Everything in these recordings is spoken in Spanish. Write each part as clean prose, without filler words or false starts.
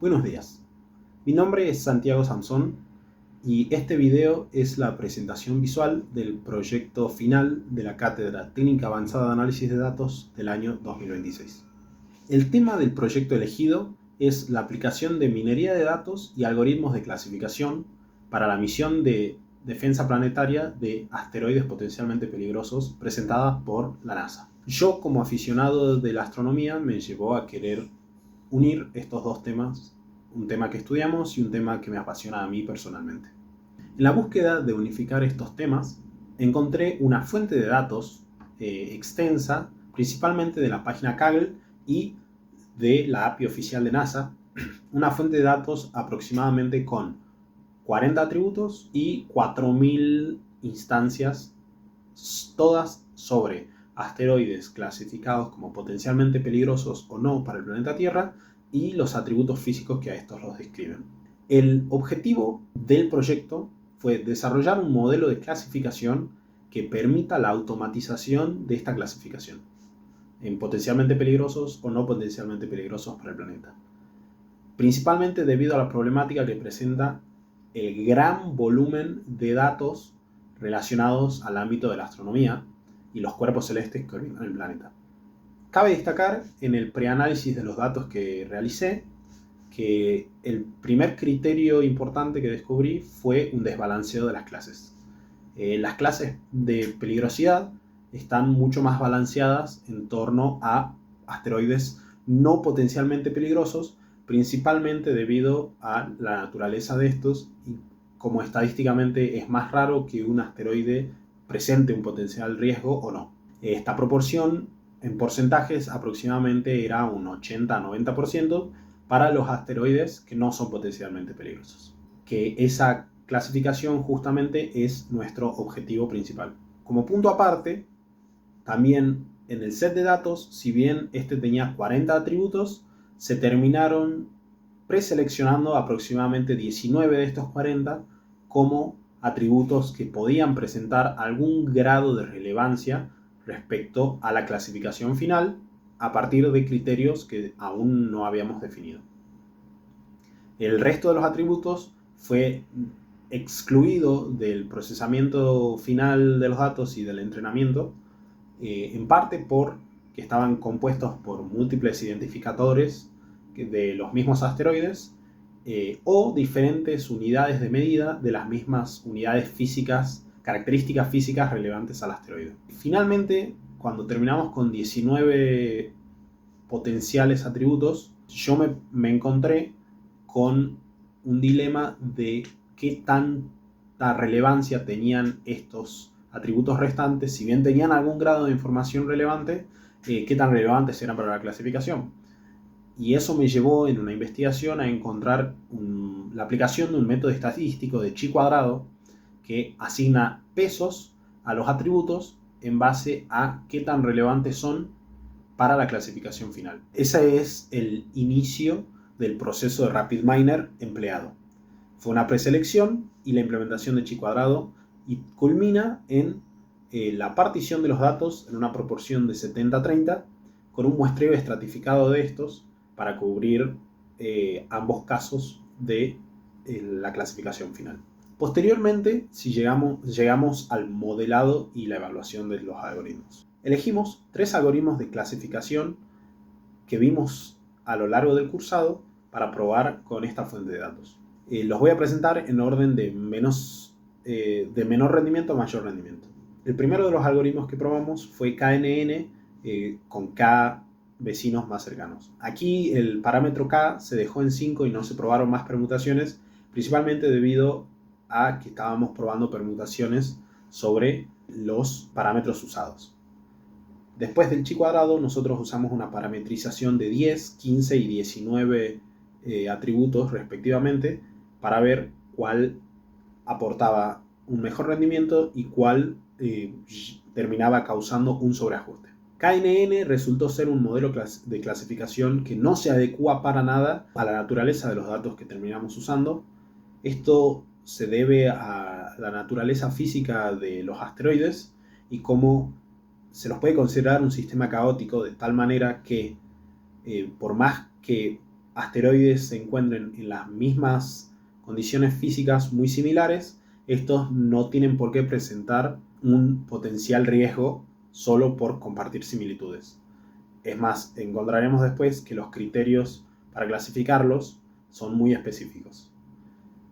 Buenos días, mi nombre es Santiago Samson y este video es la presentación visual del proyecto final de la Cátedra Técnica Avanzada de Análisis de Datos del año 2026. El tema del proyecto elegido es la aplicación de minería de datos y algoritmos de clasificación para la misión de defensa planetaria de asteroides potencialmente peligrosos presentada por la NASA. Yo, como aficionado de la astronomía, me llevó a querer unir estos dos temas, un tema que estudiamos y un tema que me apasiona a mí personalmente. En la búsqueda de unificar estos temas, encontré una fuente de datos extensa, principalmente de la página Kaggle y de la API oficial de NASA, una fuente de datos aproximadamente con 40 atributos y 4000 instancias, todas sobre asteroides clasificados como potencialmente peligrosos o no para el planeta Tierra y los atributos físicos que a estos los describen. El objetivo del proyecto fue desarrollar un modelo de clasificación que permita la automatización de esta clasificación en potencialmente peligrosos o no potencialmente peligrosos para el planeta. Principalmente debido a la problemática que presenta el gran volumen de datos relacionados al ámbito de la astronomía y los cuerpos celestes que orbitan el planeta. Cabe destacar en el preanálisis de los datos que realicé que el primer criterio importante que descubrí fue un desbalanceo de las clases. Las clases de peligrosidad están mucho más balanceadas en torno a asteroides no potencialmente peligrosos, principalmente debido a la naturaleza de estos y como estadísticamente es más raro que un asteroide presente un potencial riesgo o no. Esta proporción en porcentajes aproximadamente era un 80-90% para los asteroides que no son potencialmente peligrosos. Que esa clasificación justamente es nuestro objetivo principal. Como punto aparte, también en el set de datos, si bien este tenía 40 atributos, se terminaron preseleccionando aproximadamente 19 de estos 40 como atributos que podían presentar algún grado de relevancia respecto a la clasificación final a partir de criterios que aún no habíamos definido. El resto de los atributos fue excluido del procesamiento final de los datos y del entrenamiento, en parte porque estaban compuestos por múltiples identificadores de los mismos asteroides o diferentes unidades de medida de las mismas unidades físicas, características físicas relevantes al asteroide. Finalmente, cuando terminamos con 19 potenciales atributos, yo me encontré con un dilema de qué tanta relevancia tenían estos atributos restantes, si bien tenían algún grado de información relevante, qué tan relevantes eran para la clasificación. Y eso me llevó en una investigación a encontrar la aplicación de un método estadístico de chi cuadrado que asigna pesos a los atributos en base a qué tan relevantes son para la clasificación final. Ese es el inicio del proceso de RapidMiner empleado. Fue una preselección y la implementación de chi cuadrado y culmina en la partición de los datos en una proporción de 70-30 con un muestreo estratificado de estos para cubrir ambos casos de la clasificación final. Posteriormente, si llegamos al modelado y la evaluación de los algoritmos. Elegimos 3 algoritmos de clasificación que vimos a lo largo del cursado para probar con esta fuente de datos. Los voy a presentar en orden de menor rendimiento a mayor rendimiento. El primero de los algoritmos que probamos fue KNN con K vecinos más cercanos. Aquí el parámetro K se dejó en 5 y no se probaron más permutaciones, principalmente debido a que estábamos probando permutaciones sobre los parámetros usados. Después del chi cuadrado, nosotros usamos una parametrización de 10, 15 y 19 atributos respectivamente para ver cuál aportaba un mejor rendimiento y cuál terminaba causando un sobreajuste. KNN resultó ser un modelo de clasificación que no se adecua para nada a la naturaleza de los datos que terminamos usando. Esto se debe a la naturaleza física de los asteroides y cómo se los puede considerar un sistema caótico de tal manera que por más que asteroides se encuentren en las mismas condiciones físicas muy similares, estos no tienen por qué presentar un potencial riesgo solo por compartir similitudes. Es más, encontraremos después que los criterios para clasificarlos son muy específicos.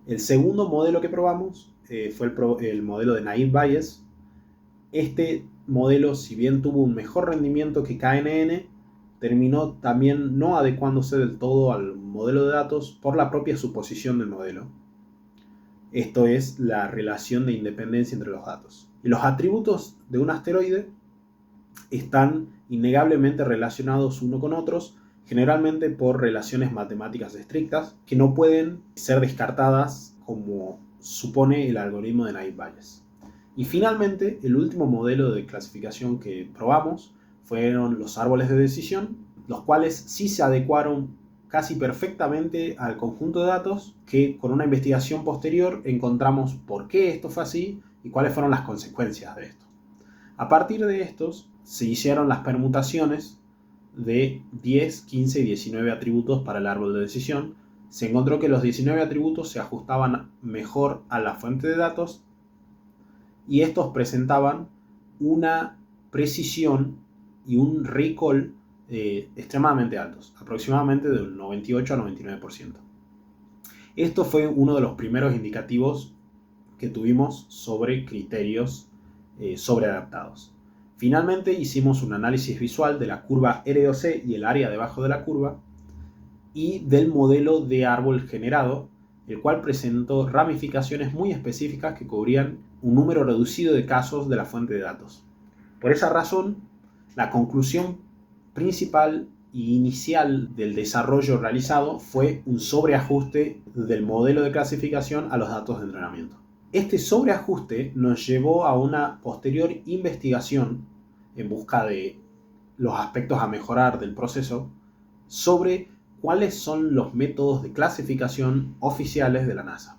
El segundo modelo que probamos fue el modelo de Naive-Bayes. Este modelo, si bien tuvo un mejor rendimiento que KNN, terminó también no adecuándose del todo al modelo de datos por la propia suposición del modelo. Esto es la relación de independencia entre los datos. Y los atributos de un asteroide están innegablemente relacionados uno con otros, generalmente por relaciones matemáticas estrictas que no pueden ser descartadas como supone el algoritmo de Naive-Bayes. Y finalmente, el último modelo de clasificación que probamos fueron los árboles de decisión, los cuales sí se adecuaron casi perfectamente al conjunto de datos, que con una investigación posterior encontramos por qué esto fue así y cuáles fueron las consecuencias de esto. A partir de estos se hicieron las permutaciones de 10, 15 y 19 atributos para el árbol de decisión. Se encontró que los 19 atributos se ajustaban mejor a la fuente de datos y estos presentaban una precisión y un recall extremadamente altos, aproximadamente del 98 a 99%. Esto fue uno de los primeros indicativos que tuvimos sobre criterios sobreadaptados. Finalmente hicimos un análisis visual de la curva ROC y el área debajo de la curva y del modelo de árbol generado, el cual presentó ramificaciones muy específicas que cubrían un número reducido de casos de la fuente de datos. Por esa razón, la conclusión principal e inicial del desarrollo realizado fue un sobreajuste del modelo de clasificación a los datos de entrenamiento. Este sobreajuste nos llevó a una posterior investigación en busca de los aspectos a mejorar del proceso sobre cuáles son los métodos de clasificación oficiales de la NASA.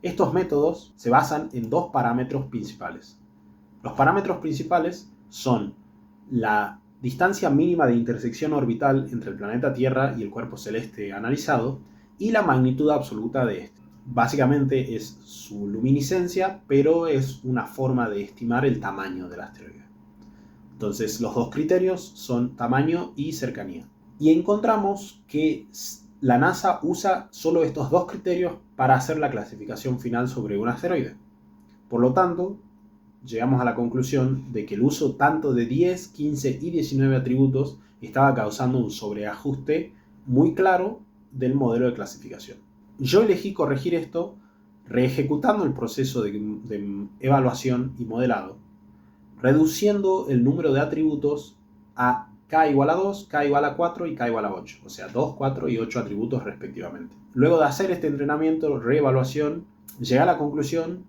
Estos métodos se basan en dos parámetros principales. Los parámetros principales son la distancia mínima de intersección orbital entre el planeta Tierra y el cuerpo celeste analizado y la magnitud absoluta de este. Básicamente es su luminiscencia, pero es una forma de estimar el tamaño del asteroide. Entonces los dos criterios son tamaño y cercanía. Y encontramos que la NASA usa solo estos dos criterios para hacer la clasificación final sobre un asteroide. Por lo tanto, llegamos a la conclusión de que el uso tanto de 10, 15 y 19 atributos estaba causando un sobreajuste muy claro del modelo de clasificación. Yo elegí corregir esto reejecutando el proceso de evaluación y modelado, reduciendo el número de atributos a k igual a 2, k igual a 4 y k igual a 8, o sea, 2, 4 y 8 atributos respectivamente. Luego de hacer este entrenamiento, reevaluación, llegué a la conclusión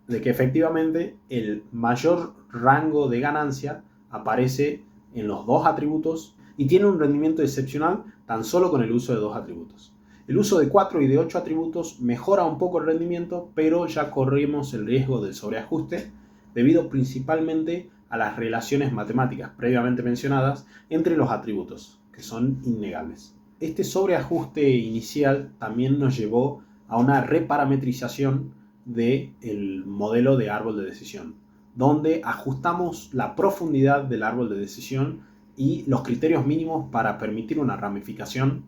de que efectivamente el mayor rango de ganancia aparece en los dos atributos y tiene un rendimiento excepcional tan solo con el uso de dos atributos. El uso de 4 y de 8 atributos mejora un poco el rendimiento, pero ya corrimos el riesgo del sobreajuste debido principalmente a las relaciones matemáticas previamente mencionadas entre los atributos, que son innegables. Este sobreajuste inicial también nos llevó a una reparametrización del modelo de árbol de decisión, donde ajustamos la profundidad del árbol de decisión y los criterios mínimos para permitir una ramificación,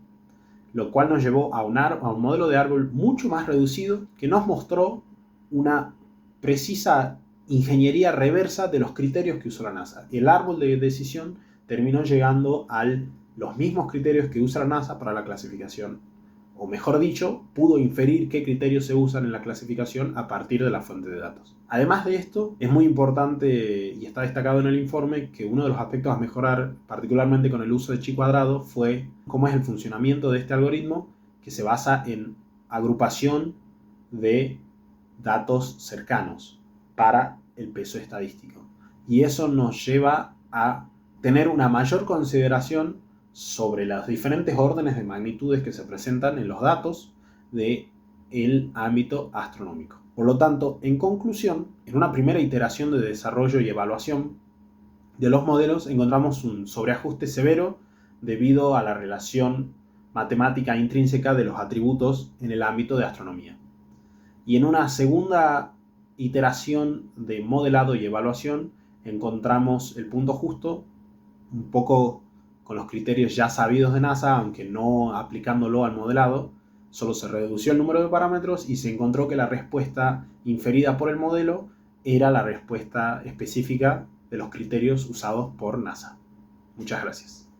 lo cual nos llevó a un modelo de árbol mucho más reducido que nos mostró una precisa ingeniería reversa de los criterios que usó la NASA. El árbol de decisión terminó llegando a los mismos criterios que usa la NASA para la clasificación, o mejor dicho, pudo inferir qué criterios se usan en la clasificación a partir de la fuente de datos. Además de esto, es muy importante y está destacado en el informe que uno de los aspectos a mejorar, particularmente con el uso de chi cuadrado, fue cómo es el funcionamiento de este algoritmo, que se basa en agrupación de datos cercanos para el peso estadístico. Y eso nos lleva a tener una mayor consideración sobre las diferentes órdenes de magnitudes que se presentan en los datos del ámbito astronómico. Por lo tanto, en conclusión, en una primera iteración de desarrollo y evaluación de los modelos encontramos un sobreajuste severo debido a la relación matemática intrínseca de los atributos en el ámbito de astronomía. Y en una segunda iteración de modelado y evaluación encontramos el punto justo, un poco con los criterios ya sabidos de NASA, aunque no aplicándolo al modelado. Solo se redució el número de parámetros y se encontró que la respuesta inferida por el modelo era la respuesta específica de los criterios usados por NASA. Muchas gracias.